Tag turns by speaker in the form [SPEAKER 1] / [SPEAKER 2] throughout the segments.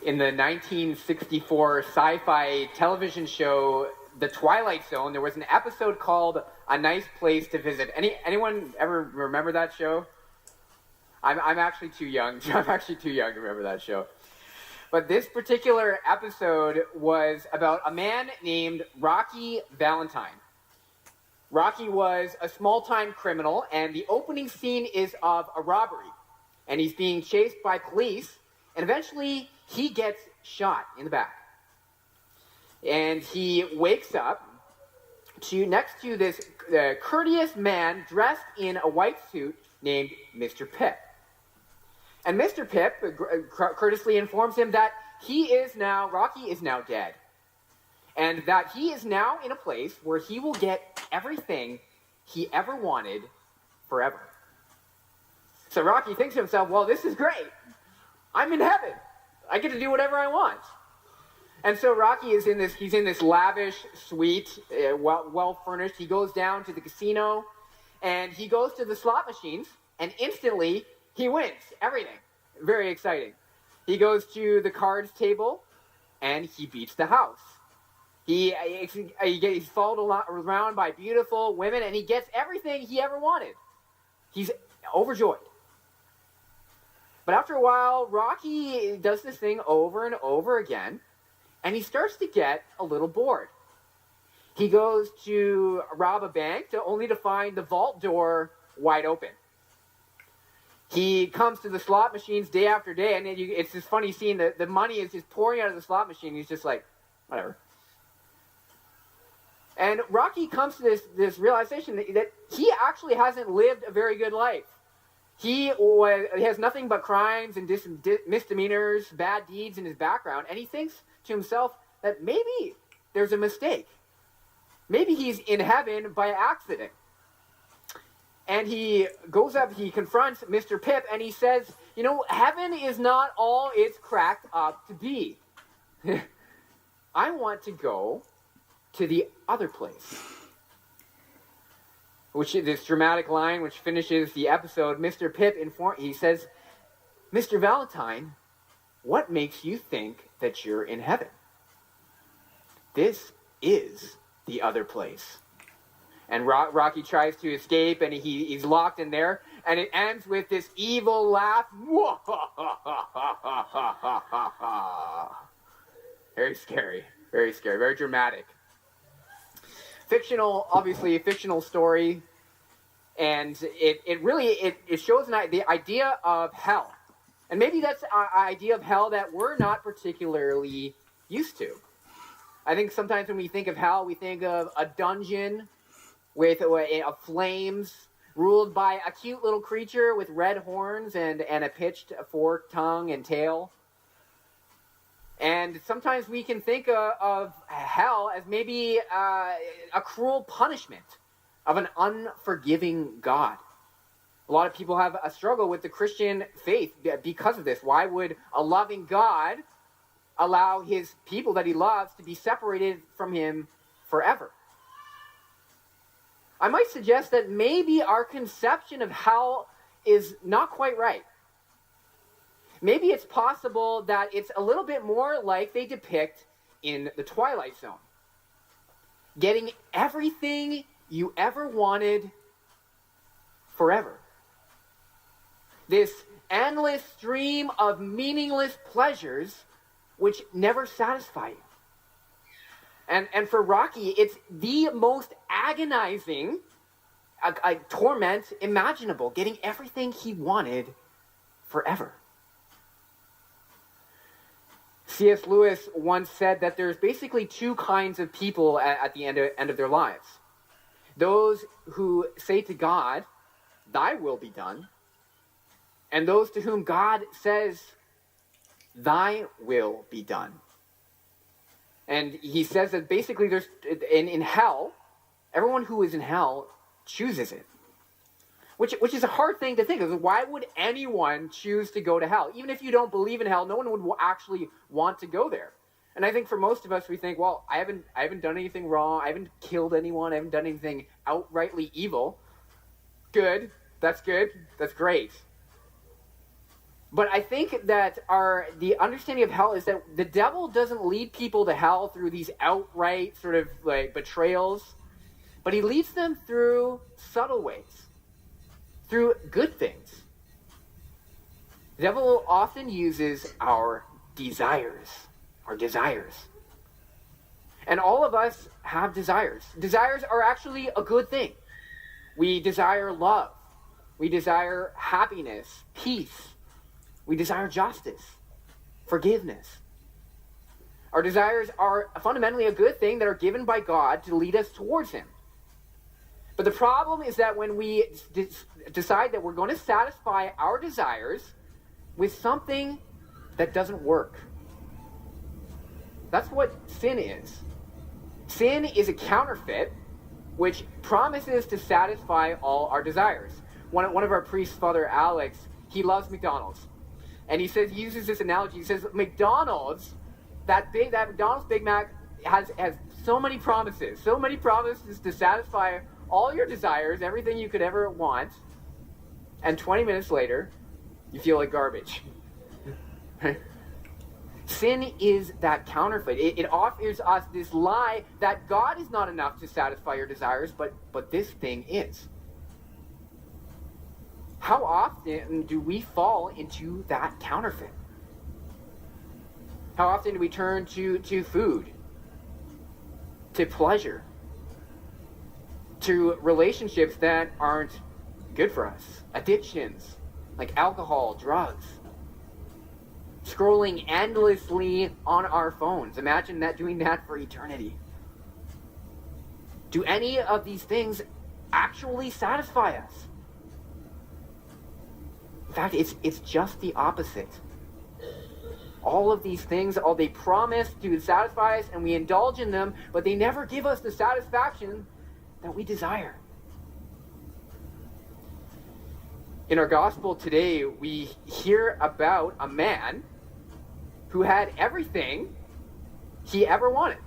[SPEAKER 1] in the 1964 sci-fi television show, The Twilight Zone, there was an episode called A Nice Place to Visit. Anyone ever remember that show? I'm actually too young. I'm actually too young to remember that show. But this particular episode was about a man named Rocky Valentine. Rocky was a small-time criminal, and the opening scene is of a robbery. And he's being chased by police, and eventually he gets shot in the back. And he wakes up next to this courteous man dressed in a white suit named Mr. Pip. And Mr. Pip courteously informs him that Rocky is now dead. And that he is now in a place where he will get everything he ever wanted forever. So Rocky thinks to himself, well, this is great. I'm in heaven. I get to do whatever I want. And so Rocky he's in this lavish suite, well furnished. He goes down to the casino, and he goes to the slot machines, and instantly he wins everything. Very exciting. He goes to the cards table, and he beats the house. He's followed around by beautiful women, and he gets everything he ever wanted. He's overjoyed. But after a while, Rocky does this thing over and over again, and he starts to get a little bored. He goes to rob a bank only to find the vault door wide open. He comes to the slot machines day after day, and it's this funny scene that the money is just pouring out of the slot machine. He's just like, whatever. And Rocky comes to this realization that he actually hasn't lived a very good life. He has nothing but crimes and misdemeanors, bad deeds in his background, and he thinks to himself that maybe there's a mistake. Maybe he's in heaven by accident. And he goes up, he confronts Mr. Pip, and he says, heaven is not all it's cracked up to be. I want to go to the other place. Which is this dramatic line which finishes the episode. Mr. Pip he says, Mr. Valentine, what makes you think that you're in heaven? This is the other place. And Rocky tries to escape, and he's locked in there, and it ends with this evil laugh. Very scary, very dramatic. Obviously a fictional story, and it shows the idea of hell. And maybe that's an idea of hell that we're not particularly used to. I think sometimes when we think of hell, we think of a dungeon with flames, ruled by a cute little creature with red horns and a pitched forked tongue and tail. And sometimes we can think of hell as maybe a cruel punishment of an unforgiving God. A lot of people have a struggle with the Christian faith because of this. Why would a loving God allow his people that he loves to be separated from him forever? I might suggest that maybe our conception of hell is not quite right. Maybe it's possible that it's a little bit more like they depict in The Twilight Zone. Getting everything you ever wanted forever. This endless stream of meaningless pleasures which never satisfy you. And for Rocky, it's the most agonizing torment imaginable, getting everything he wanted forever. C.S. Lewis once said that there's basically two kinds of people at the end of their lives. Those who say to God, thy will be done, and those to whom God says, thy will be done. And he says that basically there's in hell, everyone who is in hell chooses it. Which is a hard thing to think of. Why would anyone choose to go to hell? Even if you don't believe in hell, no one would actually want to go there. And I think for most of us, we think, well, I haven't done anything wrong. I haven't killed anyone. I haven't done anything outrightly evil. Good. That's good. That's great. But I think that the understanding of hell is that the devil doesn't lead people to hell through these outright sort of like betrayals, but he leads them through subtle ways, through good things. The devil often uses our desires. And all of us have desires. Desires are actually a good thing. We desire love. We desire happiness, peace. We desire justice, forgiveness. Our desires are fundamentally a good thing that are given by God to lead us towards Him. But the problem is that when we decide that we're going to satisfy our desires with something that doesn't work. That's what sin is. Sin is a counterfeit which promises to satisfy all our desires. One of our priests, Father Alex, he loves McDonald's. And he uses this analogy. He says, McDonald's, that McDonald's Big Mac has so many promises to satisfy all your desires, everything you could ever want. And 20 minutes later, you feel like garbage. Sin is that counterfeit. It offers us this lie that God is not enough to satisfy your desires, but this thing is. How often do we fall into that counterfeit? How often do we turn to food, to pleasure, to relationships that aren't good for us? Addictions, like alcohol, drugs. Scrolling endlessly on our phones. Imagine doing that for eternity. Do any of these things actually satisfy us? In fact, it's just the opposite. All of these things, they promise to satisfy us, and we indulge in them, but they never give us the satisfaction that we desire. In our gospel today, we hear about a man who had everything he ever wanted.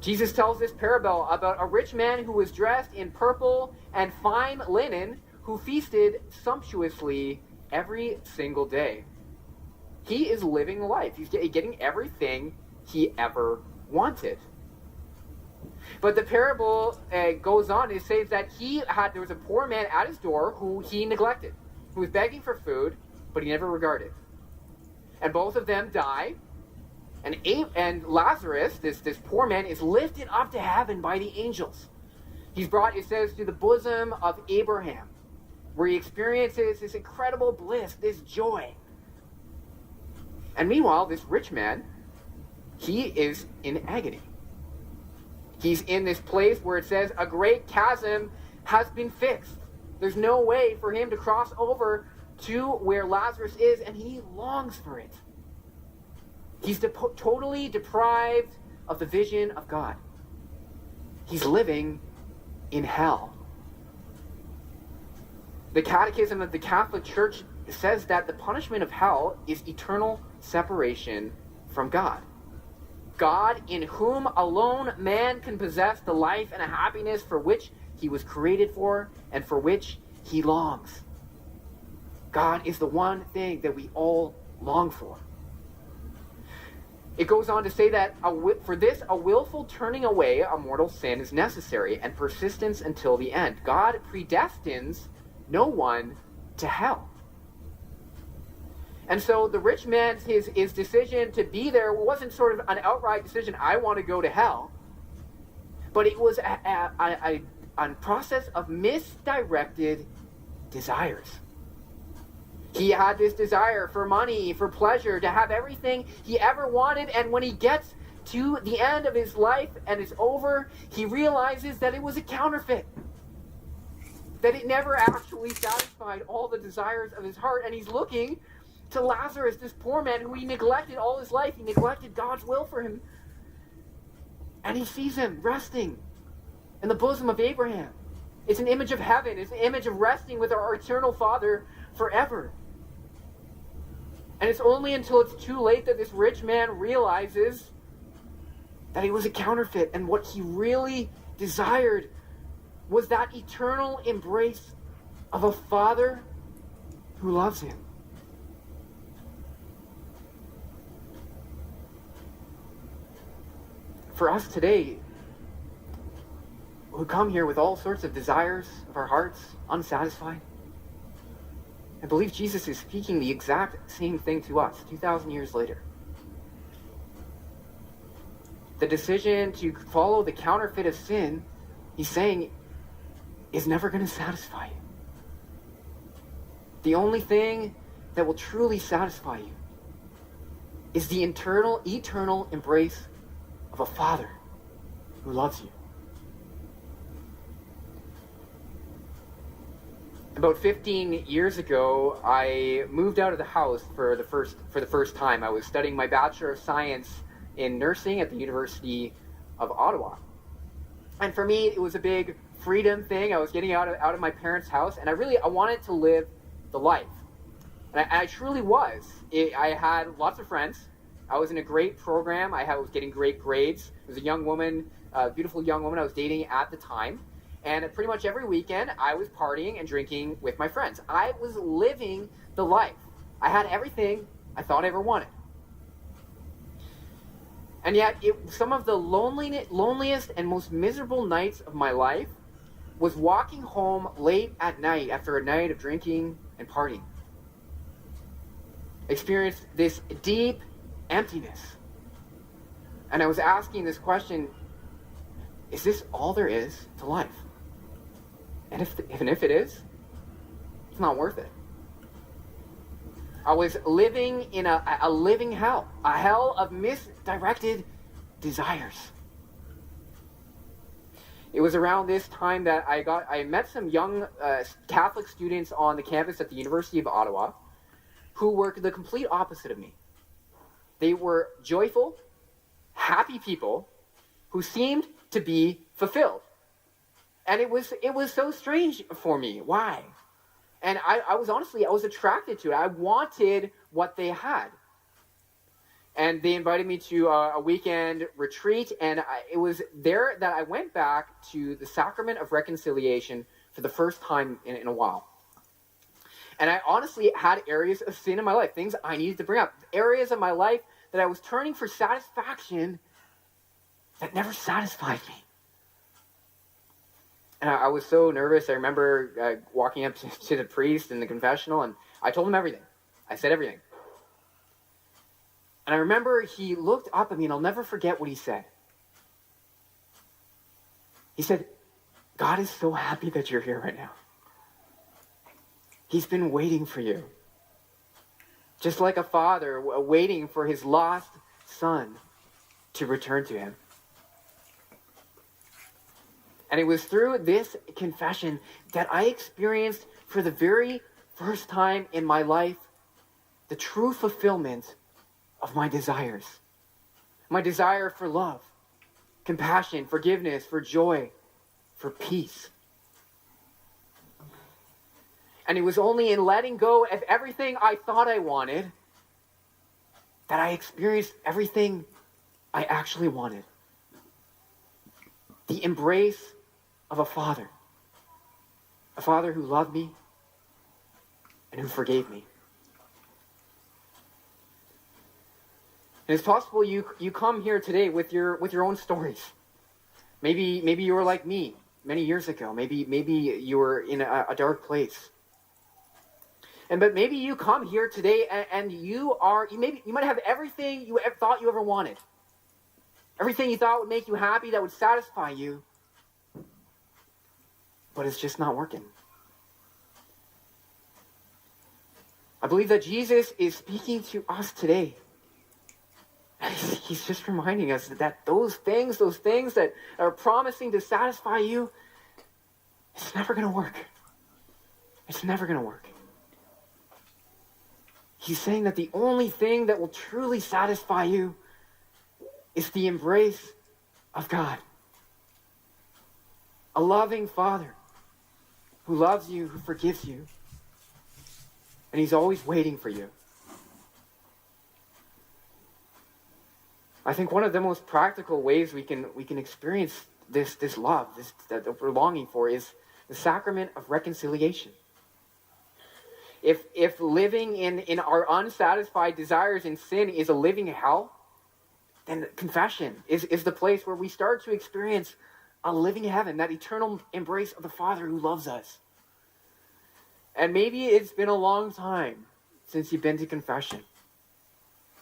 [SPEAKER 1] Jesus tells this parable about a rich man who was dressed in purple and fine linen, who feasted sumptuously every single day. He is living life. He's getting everything he ever wanted. But the parable goes on to say that there was a poor man at his door who he neglected, who was begging for food, but he never regarded. And both of them die, and Lazarus, this poor man, is lifted up to heaven by the angels. He's brought, it says, to the bosom of Abraham, where he experiences this incredible bliss, this joy. And meanwhile, this rich man, he is in agony. He's in this place where it says a great chasm has been fixed. There's no way for him to cross over to where Lazarus is, and he longs for it. He's totally deprived of the vision of God. He's living in hell. The Catechism of the Catholic Church says that the punishment of hell is eternal separation from God. God, in whom alone man can possess the life and happiness for which he was created for and for which he longs. God is the one thing that we all long for. It goes on to say that for this, a willful turning away a mortal sin is necessary, and persistence until the end. God predestines no one to hell. And so the rich man's his decision to be there wasn't sort of an outright decision, I want to go to hell. But it was a process of misdirected desires. He had this desire for money, for pleasure, to have everything he ever wanted. And when he gets to the end of his life and it's over, he realizes that it was a counterfeit. That it never actually satisfied all the desires of his heart. And he's looking to Lazarus, this poor man who he neglected all his life. He neglected God's will for him. And he sees him resting in the bosom of Abraham. It's an image of heaven. It's an image of resting with our eternal Father forever. And it's only until it's too late that this rich man realizes that he was a counterfeit, and what he really desired was that eternal embrace of a Father who loves him. for us today, who come here with all sorts of desires of our hearts, unsatisfied, I believe Jesus is speaking the exact same thing to us 2,000 years later. The decision to follow the counterfeit of sin, he's saying, is never going to satisfy you. The only thing that will truly satisfy you is the eternal embrace of a Father who loves you. About 15 years ago, I moved out of the house for the first time. I was studying my Bachelor of Science in nursing at the University of Ottawa. And for me, it was a big freedom thing. I was getting out of my parents' house, and I wanted to live the life. And I truly was. I had lots of friends. I was in a great program. I was getting great grades. There was a young woman, a beautiful young woman I was dating at the time. And pretty much every weekend, I was partying and drinking with my friends. I was living the life. I had everything I thought I ever wanted. And yet, some of the loneliest and most miserable nights of my life was walking home late at night after a night of drinking and partying. I experienced this deep emptiness. And I was asking this question, is this all there is to life? And if it is, it's not worth it. I was living in a living hell, a hell of misdirected desires. It was around this time that I met some young Catholic students on the campus at the University of Ottawa who were the complete opposite of me. They were joyful, happy people who seemed to be fulfilled. And it was so strange for me. Why? And I was attracted to it. I wanted what they had. And they invited me to a weekend retreat, and it was there that I went back to the sacrament of reconciliation for the first time in a while. And I honestly had areas of sin in my life, things I needed to bring up, areas of my life that I was turning for satisfaction that never satisfied me. And I was so nervous. I remember walking up to the priest in the confessional, and I told him everything. I said everything. And I remember he looked up at me, and I'll never forget what he said. He said, "God is so happy that you're here right now. He's been waiting for you. Just like a father waiting for his lost son to return to him." And it was through this confession that I experienced for the very first time in my life the true fulfillment of my desires. My desire for love, compassion, forgiveness, for joy, for peace. And it was only in letting go of everything I thought I wanted that I experienced everything I actually wanted. The embrace of a father who loved me and who forgave me. And it's possible you come here today with your own stories. Maybe you were like me many years ago. Maybe you were in a dark place. But maybe you come here today and you might have everything you ever thought you ever wanted. Everything you thought would make you happy, that would satisfy you. But it's just not working. I believe that Jesus is speaking to us today. He's just reminding us that those things that are promising to satisfy you, it's never going to work. It's never going to work. He's saying that the only thing that will truly satisfy you is the embrace of God. A loving Father who loves you, who forgives you. And he's always waiting for you. I think one of the most practical ways we can experience this love, that we're longing for, is the sacrament of reconciliation. If living in our unsatisfied desires in sin is a living hell, then confession is the place where we start to experience a living heaven, that eternal embrace of the Father who loves us. And maybe it's been a long time since you've been to confession.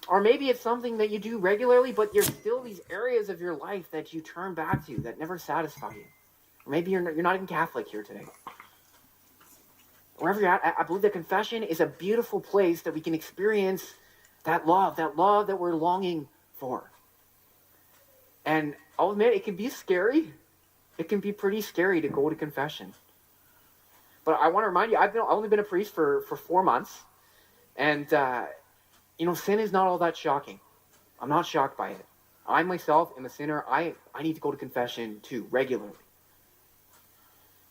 [SPEAKER 1] Or maybe it's something that you do regularly, but there's still these areas of your life that you turn back to that never satisfy you. Or maybe you're not even Catholic here today. Wherever you're at, I believe that confession is a beautiful place that we can experience that love that we're longing for. And I'll admit, it can be scary. It can be pretty scary to go to confession. But I want to remind you, I've only been a priest for 4 months. And, sin is not all that shocking. I'm not shocked by it. I myself am a sinner. I need to go to confession too, regularly.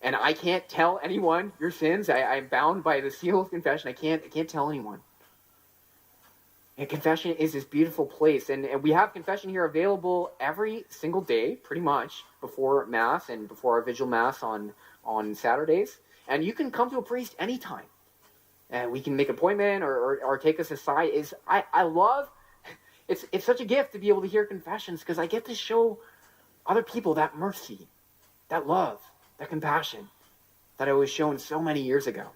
[SPEAKER 1] And I can't tell anyone your sins. I'm bound by the seal of confession. I can't tell anyone. And confession is this beautiful place. And we have confession here available every single day, pretty much, before Mass and before our Vigil Mass on Saturdays. And you can come to a priest anytime. And we can make an appointment or take us aside. I love, it's such a gift to be able to hear confessions because I get to show other people that mercy, that love, that compassion that I was shown so many years ago.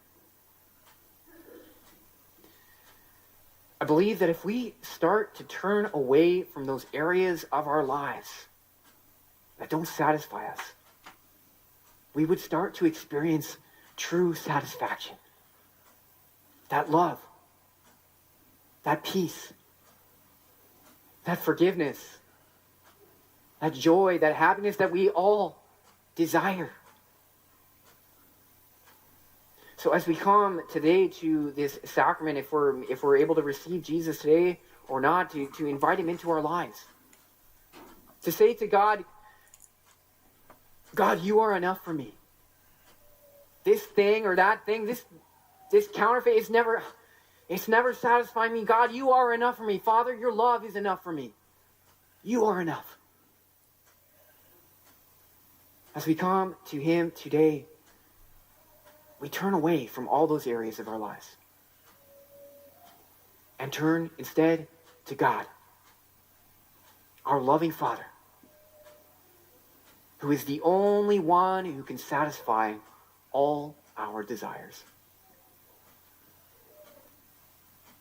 [SPEAKER 1] I believe that if we start to turn away from those areas of our lives that don't satisfy us, we would start to experience true satisfaction. That love, that peace, that forgiveness, that joy, that happiness that we all desire. So as we come today to this sacrament, if we're able to receive Jesus today or not, to invite him into our lives, to say to God, God, you are enough for me. This thing or that thing, this counterfeit, it's never satisfying me. God, you are enough for me. Father, your love is enough for me. You are enough. As we come to him today, we turn away from all those areas of our lives and turn instead to God, our loving Father, who is the only one who can satisfy all our desires.